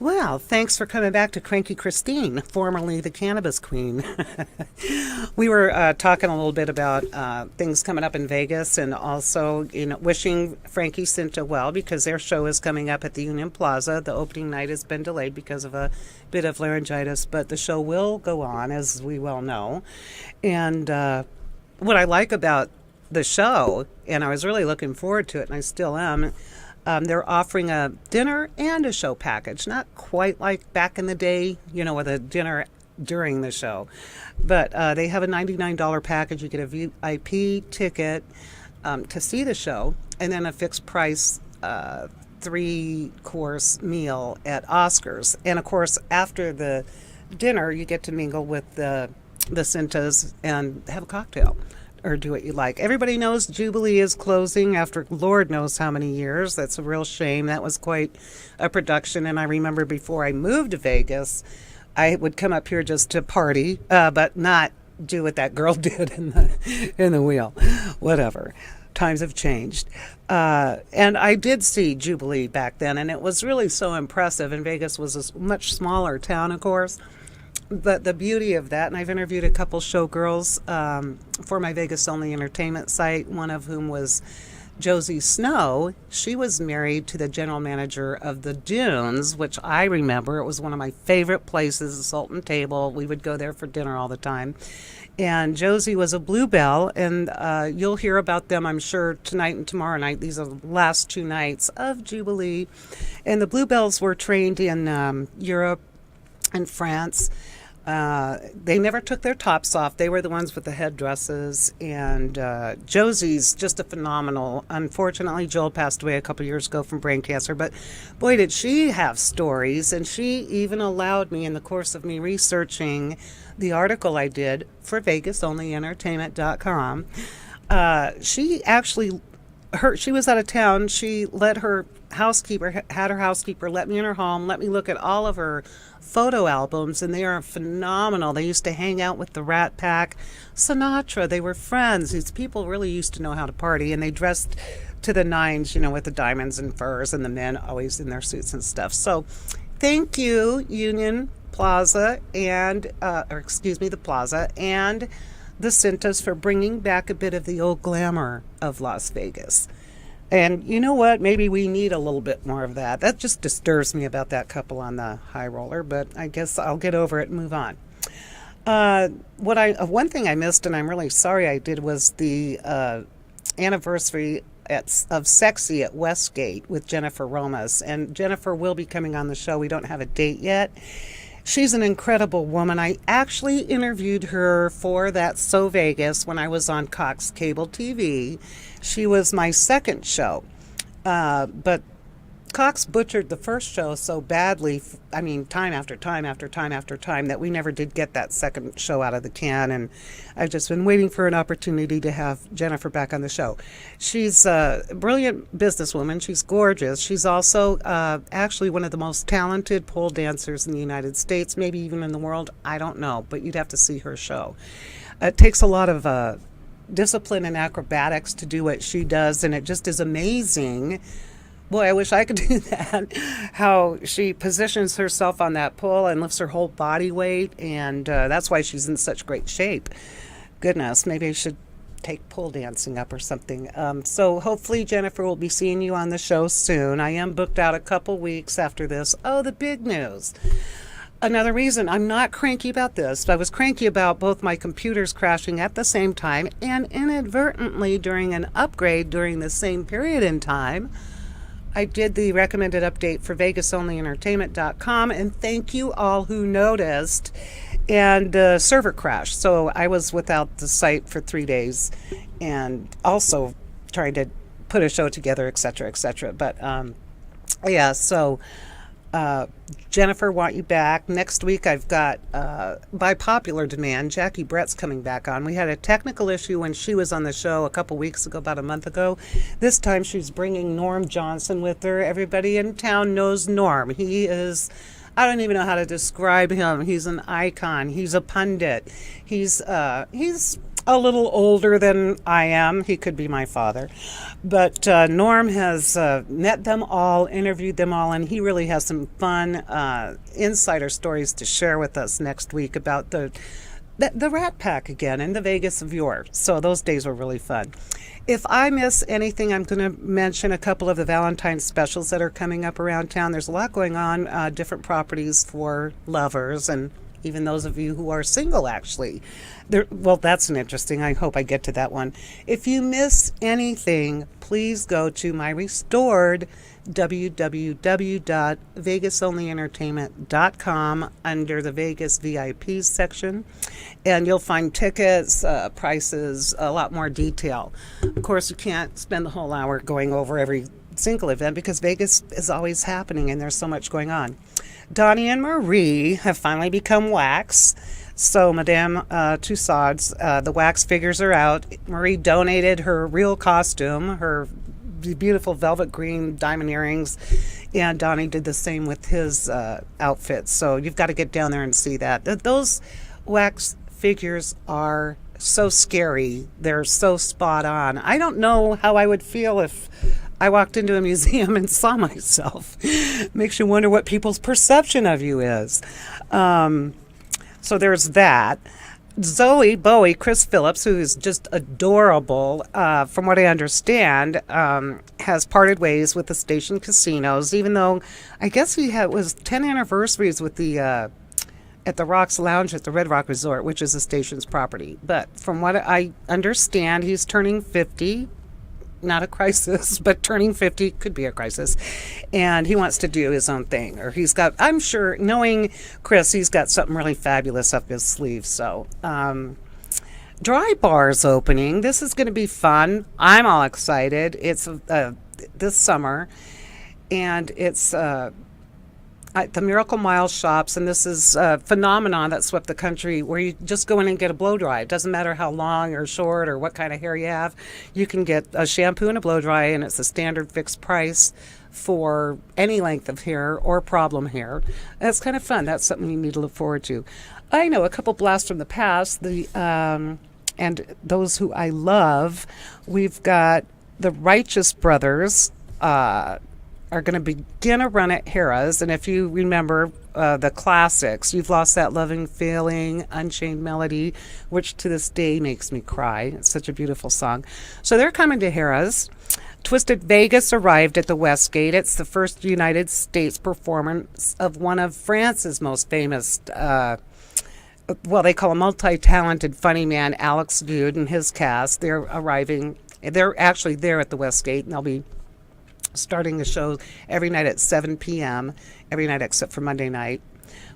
Well, thanks for coming back to Cranky Christine, formerly the Cannabis Queen. We were talking a little bit about things coming up in Vegas, and also, wishing Frankie Cinta well because their show is coming up at the Union Plaza. The opening night has been delayed because of a bit of laryngitis, but the show will go on, as we well know. And what I like about the show, and I was really looking forward to it, and I still am. They're offering a dinner and a show package. Not quite like back in the day, with a dinner during the show. But they have a $99 package. You get a VIP ticket to see the show, and then a fixed price three-course meal at Oscars. And, of course, after the dinner, you get to mingle with the Cintas and have a cocktail. Or do what you like. Everybody knows Jubilee is closing after Lord knows how many years. That's a real shame. That was quite a production. And I remember before I moved to Vegas, I would come up here just to party, but not do what that girl did in the wheel. Whatever. Times have changed. And I did see Jubilee back then, and it was really so impressive. And Vegas was a much smaller town, of course. But the beauty of that, and I've interviewed a couple showgirls for my Vegas Only Entertainment site, one of whom was Josie Snow. She was married to the general manager of the Dunes, which I remember. It was one of my favorite places, the Sultan Table. We would go there for dinner all the time. And Josie was a Bluebell, and you'll hear about them, I'm sure, tonight and tomorrow night. These are the last two nights of Jubilee. And the Bluebells were trained in Europe and France. They never took their tops off. They were the ones with the headdresses. And Josie's just a phenomenal. Unfortunately, Joel passed away a couple years ago from brain cancer. But boy, did she have stories. And she even allowed me, in the course of me researching the article I did for VegasOnlyEntertainment.com, she actually, she was out of town. She let her housekeeper let me in her home, let me look at all of her photo albums, and they are phenomenal. They used to hang out with the Rat Pack, Sinatra. They were friends. These people really used to know how to party, and they dressed to the nines, with the diamonds and furs, and the men always in their suits and stuff. So thank you, Union Plaza, and the Plaza and the Cintas, for bringing back a bit of the old glamour of Las Vegas. And you know what? Maybe we need a little bit more of that. That just disturbs me about that couple on the high roller, but I guess I'll get over it and move on. One thing I missed, and I'm really sorry I did, was the anniversary of Sexy at Westgate with Jennifer Romas. And Jennifer will be coming on the show. We don't have a date yet. She's an incredible woman. I actually interviewed her for that So Vegas when I was on Cox Cable TV. She was my second show. But Cox butchered the first show so badly, time after time after time after time, that we never did get that second show out of the can. And I've just been waiting for an opportunity to have Jennifer back on the show. She's a brilliant businesswoman. She's gorgeous. She's also actually one of the most talented pole dancers in the United States, maybe even in the world. I don't know, but you'd have to see her show. It takes a lot of discipline and acrobatics to do what she does, and it just is amazing. Boy, I wish I could do that. How she positions herself on that pole and lifts her whole body weight, and that's why she's in such great shape. Goodness, maybe I should take pole dancing up or something. So hopefully Jennifer will be seeing you on the show soon. I am booked out a couple weeks after this. Oh, the big news. Another reason I'm not cranky about this. I was cranky about both my computers crashing at the same time and inadvertently during an upgrade during the same period in time. I did the recommended update for VegasOnlyEntertainment.com, and thank you all who noticed. And server crashed, so I was without the site for 3 days, and also trying to put a show together, etc., etc. But Jennifer, want you back. Next week I've got, by popular demand, Jackie Brett's coming back on. We had a technical issue when she was on the show a couple weeks ago, about a month ago. This time she's bringing Norm Johnson with her. Everybody in town knows Norm. He is, I don't even know how to describe him. He's an icon. He's a pundit. He's a a little older than I am. He could be my father. But Norm has met them all, interviewed them all, and he really has some fun insider stories to share with us next week about the Rat Pack again in the Vegas of yore. So those days were really fun. If I miss anything, I'm going to mention a couple of the Valentine's specials that are coming up around town. There's a lot going on, different properties for lovers and even those of you who are single, actually. Well, that's an interesting. I hope I get to that one. If you miss anything, please go to my restored www.vegasonlyentertainment.com under the Vegas VIP section, and you'll find tickets, prices, a lot more detail. Of course, you can't spend the whole hour going over every single event because Vegas is always happening and there's so much going on. Donnie and Marie have finally become wax. So Madame Tussauds, the wax figures are out. Marie donated her real costume, her beautiful velvet green diamond earrings, and Donnie did the same with his outfit. So you've got to get down there and see that. Those wax figures are so scary. They're so spot on. I don't know how I would feel if I walked into a museum and saw myself. Makes you wonder what people's perception of you is. So there's that. Zoe Bowie, Chris Phillips, who is just adorable, from what I understand, has parted ways with the Station Casinos, even though I guess was 10 anniversaries with the at the Rocks Lounge at the Red Rock Resort, which is the station's property. But from what I understand, he's turning 50. Not a crisis, but turning 50 could be a crisis. And he wants to do his own thing. Or I'm sure, knowing Chris, he's got something really fabulous up his sleeve. So, Dry Bar's opening. This is going to be fun. I'm all excited. It's this summer. And it's at the Miracle Mile shops, and this is a phenomenon that swept the country where you just go in and get a blow dry. It doesn't matter how long or short or what kind of hair you have. You can get a shampoo and a blow dry, and it's a standard fixed price for any length of hair or problem hair. That's kind of fun. That's something you need to look forward to. I know a couple blasts from the past, and those who I love. We've got the Righteous Brothers, are going to begin a run at Harrah's. And if you remember the classics, You've Lost That Loving Feeling, Unchained Melody, which to this day makes me cry. It's such a beautiful song. So they're coming to Harrah's. Twisted Vegas arrived at the Westgate. It's the first United States performance of one of France's most famous, they call a multi-talented funny man, Alex Vude, and his cast. They're arriving. They're actually there at the Westgate, and they'll be starting the show every night at 7 p.m., every night except for Monday night.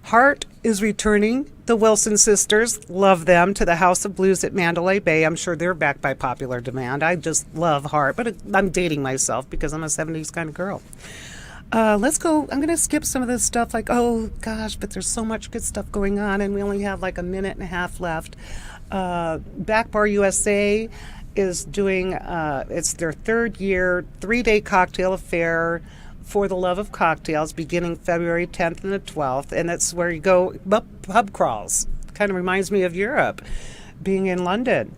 Heart is returning. The Wilson sisters, love them, to the House of Blues at Mandalay Bay. I'm sure they're back by popular demand. I just love Heart, but I'm dating myself because I'm a 70s kind of girl. Let's go. I'm going to skip some of this stuff like, oh gosh, but there's so much good stuff going on and we only have like a minute and a half left. Back Bar USA is doing, it's their third year, 3-day cocktail affair for the love of cocktails beginning February 10th and the 12th. And that's where you go, pub crawls. Kind of reminds me of Europe, being in London.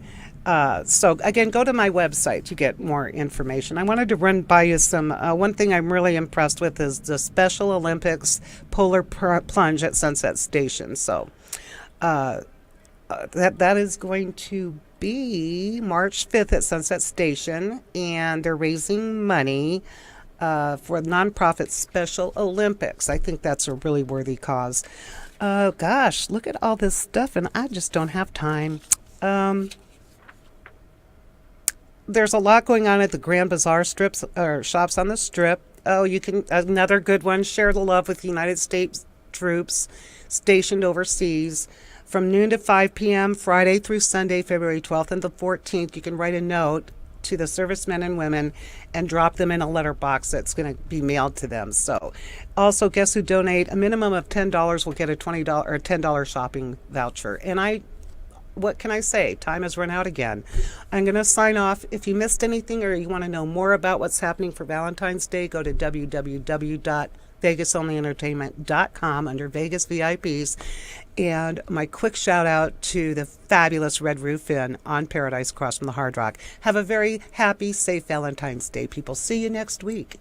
So again, go to my website to get more information. I wanted to run by you some, one thing I'm really impressed with is the Special Olympics Polar Plunge at Sunset Station. So that is going to be March 5th at Sunset Station, and they're raising money for the nonprofit Special Olympics. I think that's a really worthy cause. Gosh, look at all this stuff, and I just don't have time. There's a lot going on at the Grand Bazaar strips or shops on the Strip. Oh, you can, another good one, share the love with United States troops stationed overseas. From noon to 5 p.m., Friday through Sunday, February 12th and the 14th, you can write a note to the servicemen and women and drop them in a letterbox that's going to be mailed to them. So, also, guests who donate a minimum of $10 will get a $20 or $10 shopping voucher. And what can I say? Time has run out again. I'm going to sign off. If you missed anything or you want to know more about what's happening for Valentine's Day, go to www.vegasonlyentertainment.com. VegasOnlyEntertainment.com under Vegas VIPs. And my quick shout out to the fabulous Red Roof Inn on Paradise across from the Hard Rock. Have a very happy, safe Valentine's Day, people. See you next week.